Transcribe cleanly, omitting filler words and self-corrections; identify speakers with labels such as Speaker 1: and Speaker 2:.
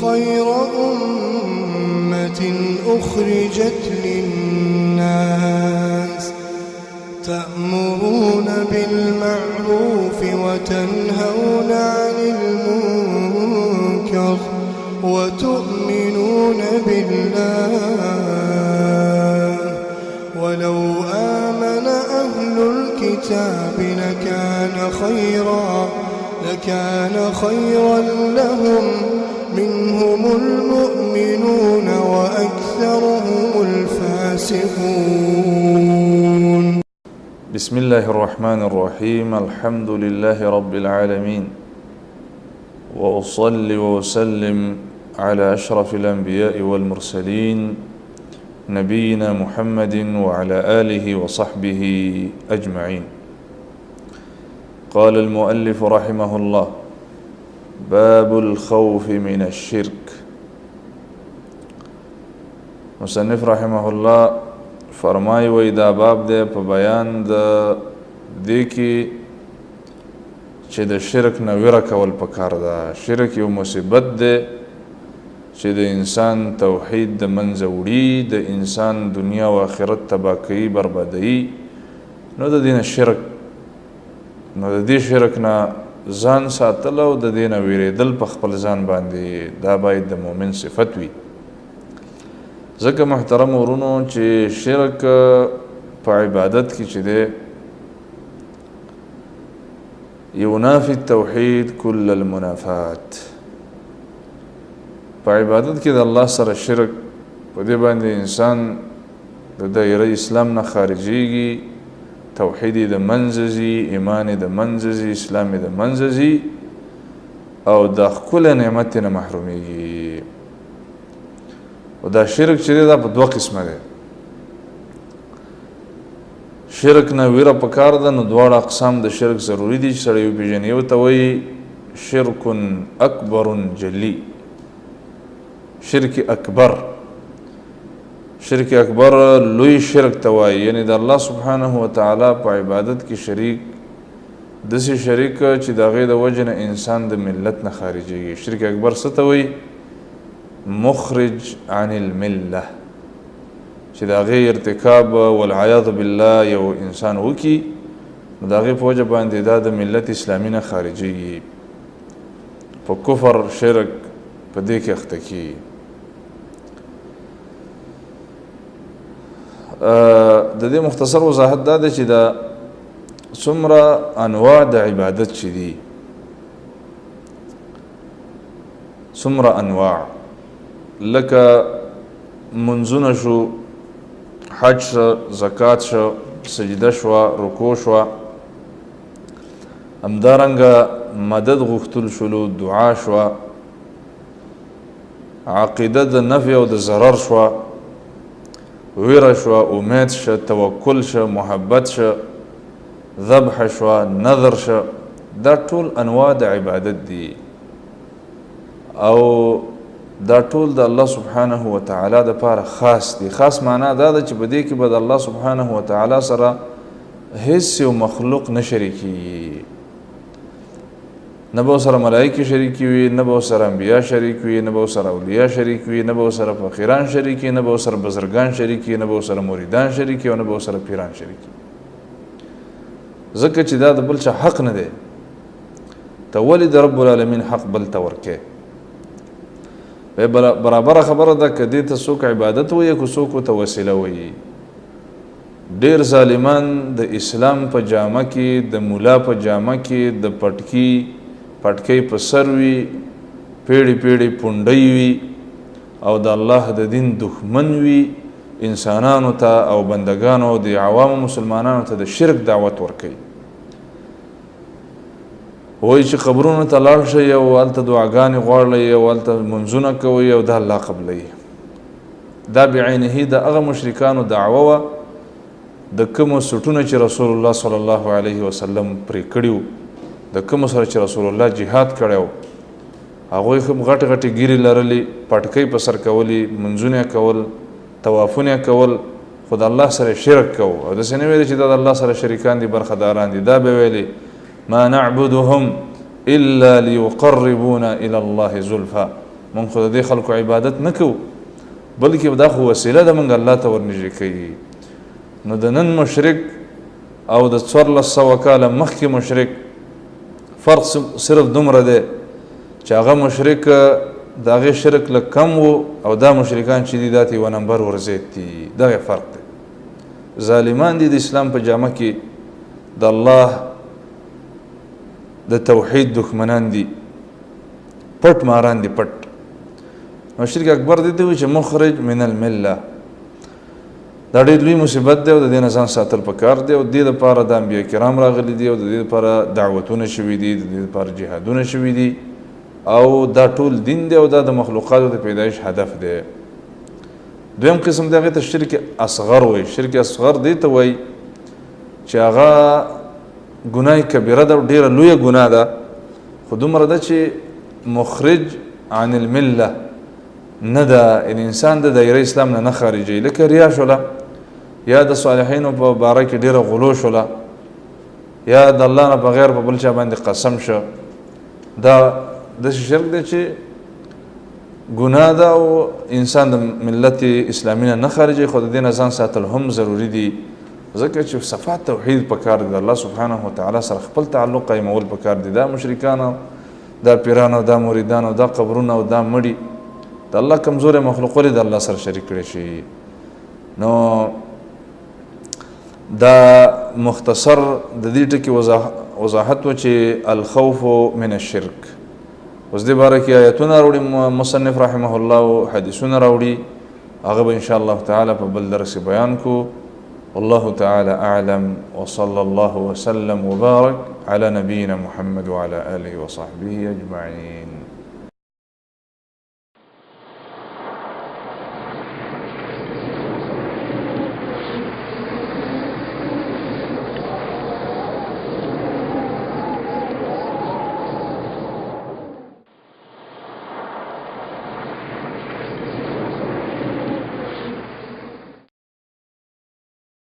Speaker 1: خير أمة أخرجت للناس تأمرون بالمعروف وتنهون عن المنكر وتؤمنون بالله ولو آمن أهل الكتاب لكان خيرا لهم منهم المؤمنون وأكثرهم الفاسقون.
Speaker 2: بسم الله الرحمن الرحيم. الحمد لله رب العالمين، وأصلي وأسلم على أشرف الأنبياء والمرسلين نبينا محمد وعلى آله وصحبه أجمعين. قال المؤلف رحمه الله: باب الخوف من الشرك. مصنف رحمه الله فرمای وی دا باب دی په بیان د دې کې چې د شرک نه ویره کول پکار ده. شرک یو مصیبت دی چې د انسان توحید د منځه وړي، د انسان دنیا و آخرت تباه کوي، بربادوي. نو د دې شرک نه ځان ساتل او د دې نه ویرېدل په خپل ځان باندې دا باید د مؤمن صفت وي. ځکه محترم ورونو چې شرک په عبادت کې چې دی ينافي التوحید کل المنافات. په عبادت کې د الله سره شرک په دې باندې انسان د دایره اسلام نه خارجېږي، توحید د منځه ځي، ایمان د منځه ځي، اسلام د منځه ځي او د ښکلی نعمت نه محرومیږي. او دا شرک چې دی دا په دوه قسمه دی. شرک نه ویره پکار ده. نو دواړه اقسام د شرک ضروري دي چې سړی وپېژني. یو ته وایي شرک اکبر جلی، شرک اکبر. شرک اکبر لوی شرک ته وایي، یعنی د الله سبحانه وتعالی په عبادت کې شریک، داسې شریک چې د هغې د وجې نه انسان د ملت نه خارجېږي. شرک اکبر څه ته وایي؟ مخرج عن المله، چې د هغې ارتکاب والعیاذ بالله یو انسان وکړي نو د هغې په وجه باندې دا د ملت اسلامي نه خارجېږي، په کفر شرک په دې کې اخته کېږي. د دې مختصر وضاحت دا دی چې دا څومره انواع د عبادت چې دي، څومره انواع، لکه منځونه شو، حج شو، زکات شو، سجده شوه، رکوع شوه، همدارنګه مدد غوښتل شولو، دعا شوه، عقیده د نفع او د ضرر شوه، ویره شوه، امید شه، توکل شه، محبت شه، ذبح شوه، نظر شه. دا ټول انواع د عبادت دي او دا ټول د الله سبحانه وتعالی دپاره خاص دي. خاص معنا دا ده چې په دې کې به د الله سبحانه وتعالی سره هیڅ یو مخلوق نه شریکېږي، نه به ورسره ملایکې شریکې وي، نه به ورسره انبیا شریک وي، نه به ورسره اولیا شریک وي، نه به ورسره فقیران شریک وي، نه به ورسره بزرګان شریک وي، نه به ورسره مریدان شریک وي او نه به ورسره پیران شریک وي. ځکه چې دا د بل چا حق نه دی. ته ولې د رب العالمین حق بل ته ورکې؟ برابره خبره ده که دې ته څوک عبادت وایي که څوک ورته وسیله وایي. ډېر ظالمان د اسلام په جامه کې، د مولا په جامه کې، د پټکۍ په سر وي، پیړې پیړې پونډۍ وي او د الله د دین دښمن وي، انسانانو ته او بندگانو د عوامو مسلمانانو ته د شرک دعوت ورکوي. وایي چې قبرونو ته لاړ شئ او هلته دعاګانې غواړئ او هلته منځونه کوئ او دا الله قبلوي. دا بعینه د هغه مشرکانو دعوه وه د کومو سټونه چې رسول الله صلی الله علیه وسلم پرې کړي وو، د کومو سره چې رسول الله جهاد کړی و، هغوی هم غټې غټې ګیرې لرلې، پټکۍ په سر کولې، منځونه کول، طوافونه کول، خو د الله سره شرک کوو. او داسې نه ویلې چې دا د الله سره شریکان دي، برخداران دي. دا به ویلې ما نعبدهم الا ليقربونا الى الله زلفا، مونږ خو د دې خلکو عبادت نه کوو بلکې دا خو وسیله ده مونږ الله ته ورنږدې کوي. نو د نن مشرک او د 1400 کاله مخکې مشرک فرق صرف دومره دی چې هغه مشرک د هغې شرک لږ کم و او دا مشرکان چې دي دا ته یوه نمبر ورزید دي. دغه فرق دی. ظالمان دي د اسلام په جامه کې د الله د توحید دښمنان دي، پټ ماران دي پټ. نو شرک اکبر دې ته وایي چې مخرج من المله. دا ډېر لوی مصیبت دی او د دې نه ځان ساتل پکار دی او د دې دپاره د انبیا کرام راغلي دي او د دې دپاره دعوتونه شوي دي، د دې دپاره جهادونه شوي دي او دا ټول دین دی او دا د مخلوقاتو د پیدایش هدف دی. دویم قسم دی هغې ته شرک اصغر وایي. شرک اصغر دې ته وایي چې هغه ګناه کبیره ده او ډېره لویه ګناه ده خو دومره ده چې مخرج عن المله نه ده، یعنې انسان د دایره اسلام نه نه خارجوي. لکه ریا شوله، یا د صالحینو په باره کې ډېره غلو شوله، یا د الله نه بغیر په بل چا باندې قسم شه. دا داسې شرک دی چې ګناه ده او انسان د ملت اسلامي نه نه خارجوي خو د دې نه ځان ساتل هم ضروري دي ځکه چې صفات توحید پکار دی. د الله سبحانه وتعالی سره خپل تعلق قایمول پکار دي. دا مشرکانو، دا پیرانو، دا مریدانو، دا قبرونه او دا مړي د الله کمزوری مخلوق ولې د الله سره شریک کړی شي. نو دا مختصر د دې ټکي وضاحت و چې الخوف من الشرک. اوس دې باره کې آیتونه راوړي مصنف رحمه الله او حدیثونه راوړي، هغه به انشاءالله تعالی په بل درس بیان کو. والله تعالى أعلم وصلى الله وسلم وبارك على نبينا محمد وعلى آله وصحبه أجمعين.